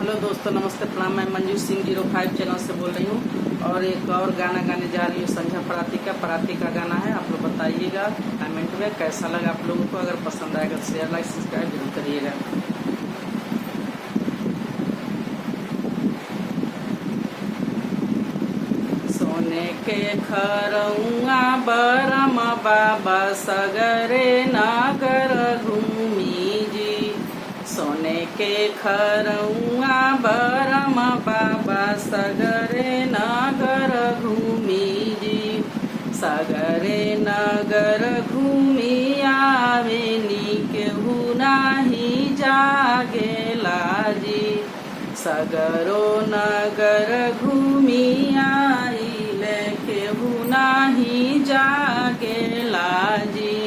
Hello दोस्तों, नमस्ते, प्रणाम। मैं मंजू सिंह 05 चैनल से बोल रही हूँ और एक और गाना गाने जा रही हूँ। संध्या पराती का गाना है। आप लोग बताइएगा कमेंट में कैसा लगा आप लोगों को। अगर पसंद आएगा तो शेयर, लाइक, सब्सक्राइब जरूर करिएगा। सोने के खरौआ बरम बाबा सगरे नगर घूमी जी। सोने के खरौआ बरम बाबा सगरे नगर घूमी जी। सगरे नगर घूमी आवेनी केहू नाही जागेला जी। सगरो नगर घूमी आइले केहू नाही जागेला जी।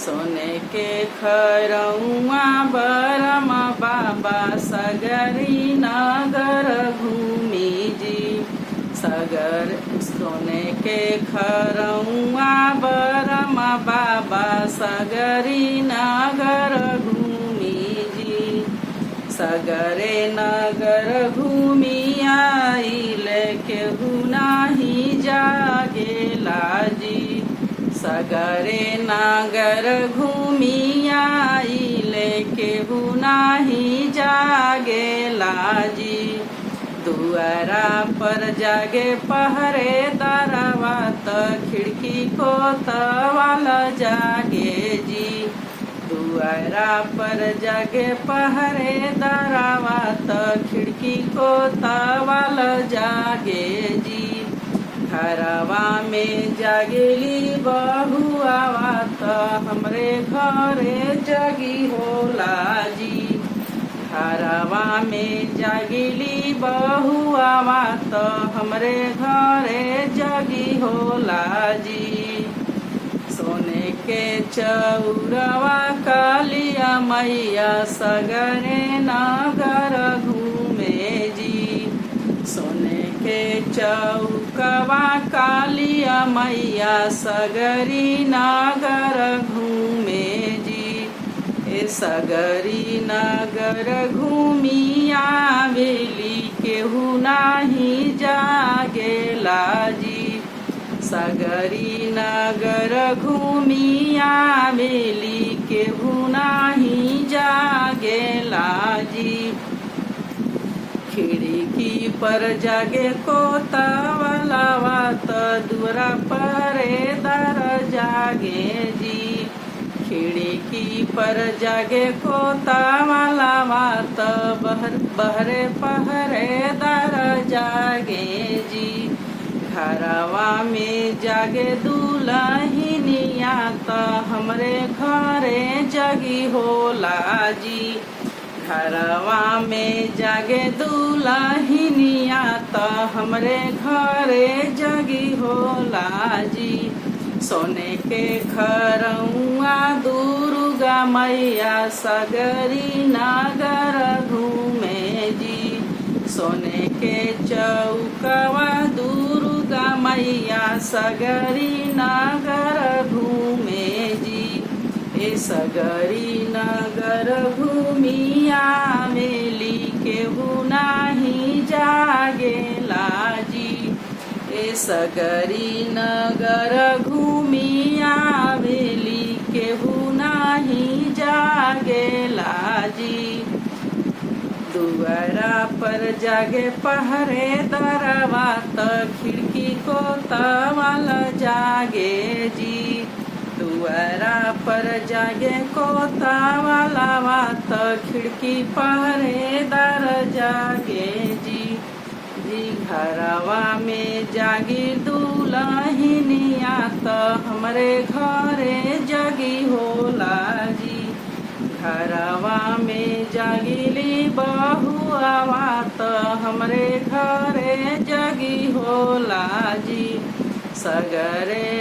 सोने के खरौआ बरम बाबा सगरी नगर घूमी जी। सोने के खरौआ बरम बाबा सगरी नगर घूमी जी। सगरे नगर घूमी आइले केहू नाही जागेला जी। सगरे नगर घूमी आइले केहू नाही जागेला जी। दुआरा पर जागे पहरे दरवा त खिड़की को तवाल जागे जी। दुआरा पर जागे पहरे दरवा त खिड़की को तवाल जागे जी। घरवा में जागेली बहुआवा त हमरे घरे जगी होला जी। घरवा में जागेली बहुआवा त हमरे घरे जगी होला जी। सोने के चौरवा कालिया मैया सगरे नगर घूमे जी। सोने के चौकवा कालिया मैया सगरी नगर घूमे जी। ए सगरी नगर घूमी आवेली केहू नाही जागेला जी। सगरी नगर घूमी आवेली केहू नाही जागेला जी। खिड़की पर जागे कोतवालावा त दुआरा परे दर जागे जी। खिड़की पर जागे कोतवालावा त बहरे पहरे दर जागे जी। घरवा में जागे दुल्हनिया त हमरे घरे जगी होला जी। घरवा में जागे दुल्हनिया त हमरे घरे जगी होला जी। सोने के खरौआ दुर्गा मैया सगरी नगर घूमे जी। सोने के चौकवा दुर्गा मैया सगरी नगर घूमे जी। ए सगरी नगर घूमी आवेली केहू नाही जागेला जी। ए सगरी नगर घूमी आवेली केहू नाही जागेला जी। दुआरा पर जागे पहरे दरवा त खिड़की को तवाल जागे जी। दुआरा पर जागे को तवालावा त खिड़की पहरे दर जागे जी। घरवा में जागी दुल्हनिया त हमरे घरे जगी होला जी। घरवा में जागिली बहुआवा त हमरे घरे जगी होला जी। सगरे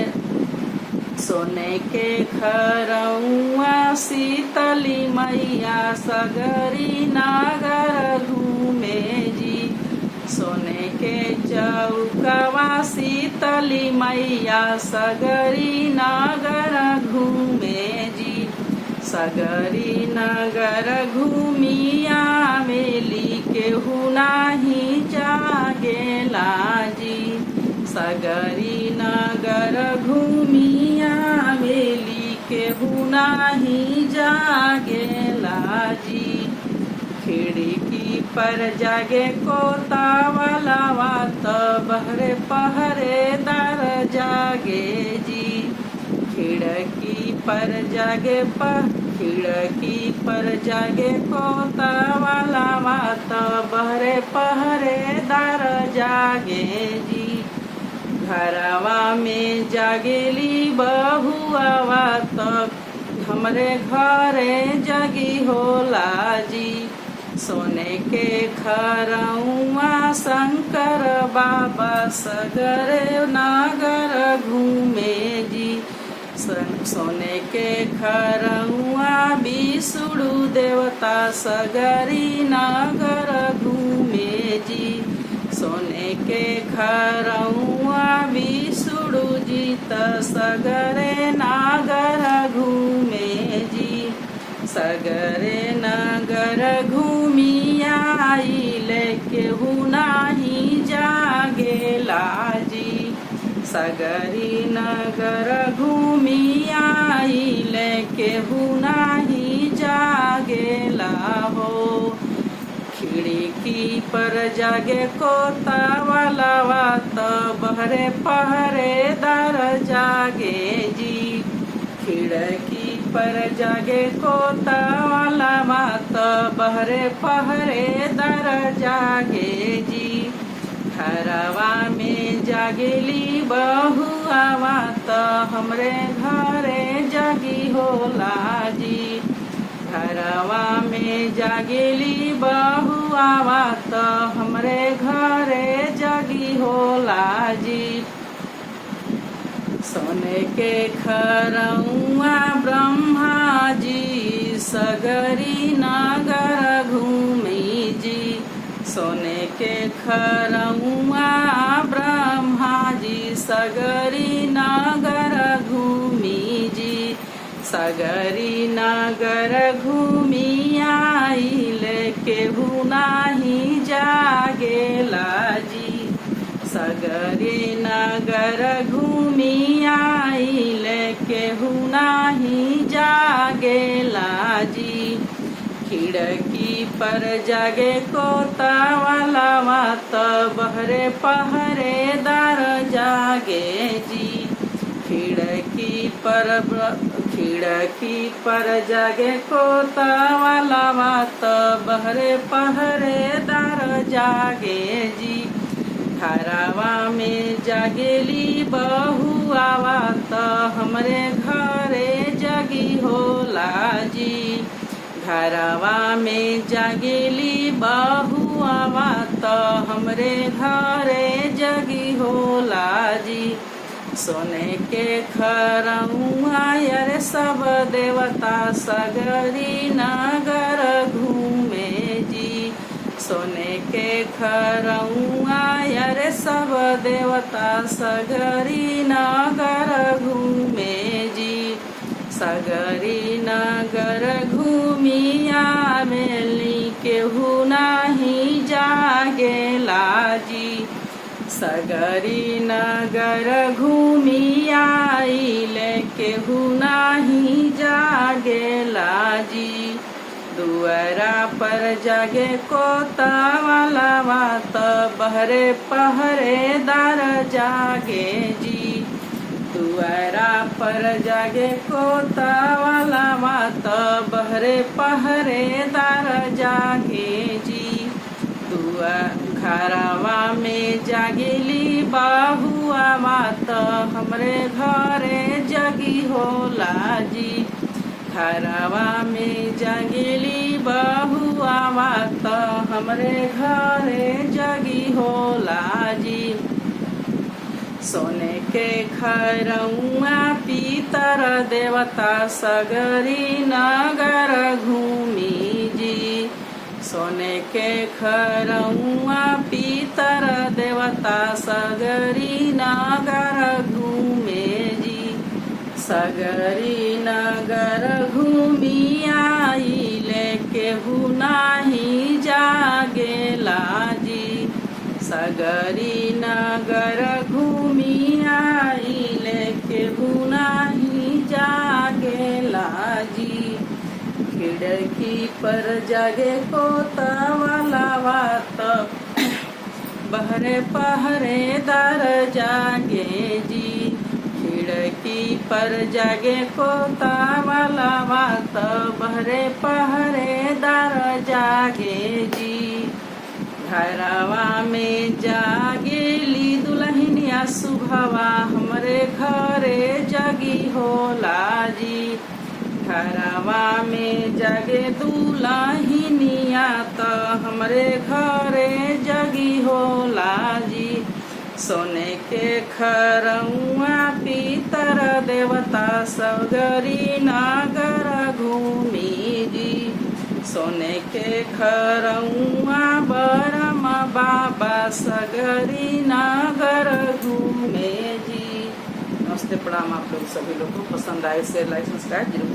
सोने के खरौआ शीतली मैया सगरी नगर घूमे जी। सोने के चौकवा शीतली मैया सगरी नगर घूमे जी। सगरी नगर घूमिया मेली केहू सगरी नगर घूमिया मेली केहू नाही जागेला जी। खिड़की पर जागे कोतावाला वात बहरे पहरेदार जागे जी। खिड़की पर जागे कोतावाला वात बहरे पहरेदार जागे जी। घरवा में जागेली बहुआ वात हमरे घरे जगी होला जी। सोने के खरौआ शंकर बाबा सगरे नगर घूमे जी। सोने के खरौआ विष्णु देवता सगरी नगर घूमे जी। सोने के खरौआ विष्णु जी त सगरे नगर घूमे जी। सगरे नगर घूमिया आइले केहू नाही जागेला जी। सगरी नगर घूमिया आइले केहू नाही जागेला हो। खिड़की पर जागे कोतावाला वात बहरे पहरेदार जागे जी। खिड़की पर जागे कोतावाला वात बहरे पहरेदार जागे जी। घरवा में जागेली बहुआ वात हमरे घरे जगी होला जी। घरवा में जागेली बहुआ वात हमरे घरे जगी होला जी। सोने के खरौआ ब्रह्मा जी सगरी नगर घूमी जी। सोने के खरौआ ब्रह्मा जी सगरी नगर घूमी जी। सगरी नगर घूमिया आइले केहू नाही जागेला जी। सगरी नगर घूमिया आइले केहू नाही जागेला जी। खिड़की पर जागे कोतावाला वात बहरे पहरेदार जागे जी। खिड़की पर जागे कोतावाला वात बहरे पहरेदार जागे जी। घरवा में जागेली बहुआ वात हमरे घरे जगी होला जी। घरवा में जागेली बहुआ वात हमरे घरे जगी होला जी। सोने के खरौआ यार सब देवता सगरी नगर घूमे जी। सोने के खरौआ यार सब देवता सगरी नगर घूमे जी। सगरी नगर घूमिया मेली केहू नाही जागेला जी। सगरी नगर घूमिया आइले केहू नाही जागेला जी। दुआरा पर जागे कोतावाला वात बहरे पहरेदार जागे जी। दुआरा पर जागे कोतावाला वात बहरे पहरेदार जागे जी। घरवा में जागेली बहुआ वात हमरे घरे जगी होला जी। घरवा में जागेली बहुआ वात हमरे घरे जगी होला जी। सोने के खरौआ पीतर देवता सगरी नगर घूमी जी। सोने के खरौआ पीतर देवता सगरी नगर घूमे जी। सगरी नगर घूमी आइले केहू नाही जागेला जी। सगरी नगर घूमी आई लेके बुनाही जागेला जी। खिड़की पर जागे कोतवाला वात बहरे पहरेदार जागे जी। खिड़की पर जागे कोतवाला वात बहरे पहरेदार जागे जी। घरवा में जागेली दुल्हनिया सुबहवा हमरे घरे जगी होला जी। घरवा में जागे दुल्हनिया त हमरे घरे जगी होला जी। सोने के खरौआ पितर देवता सगरी नगर घूमी जी। सोने के खरौआ बरम बाबा सगरी नगर घूमे जी। नमस्ते, प्रणाम। आप लोग सभी लोग को पसंद आए शेयर लाइक सब्सक्राइब जरूर।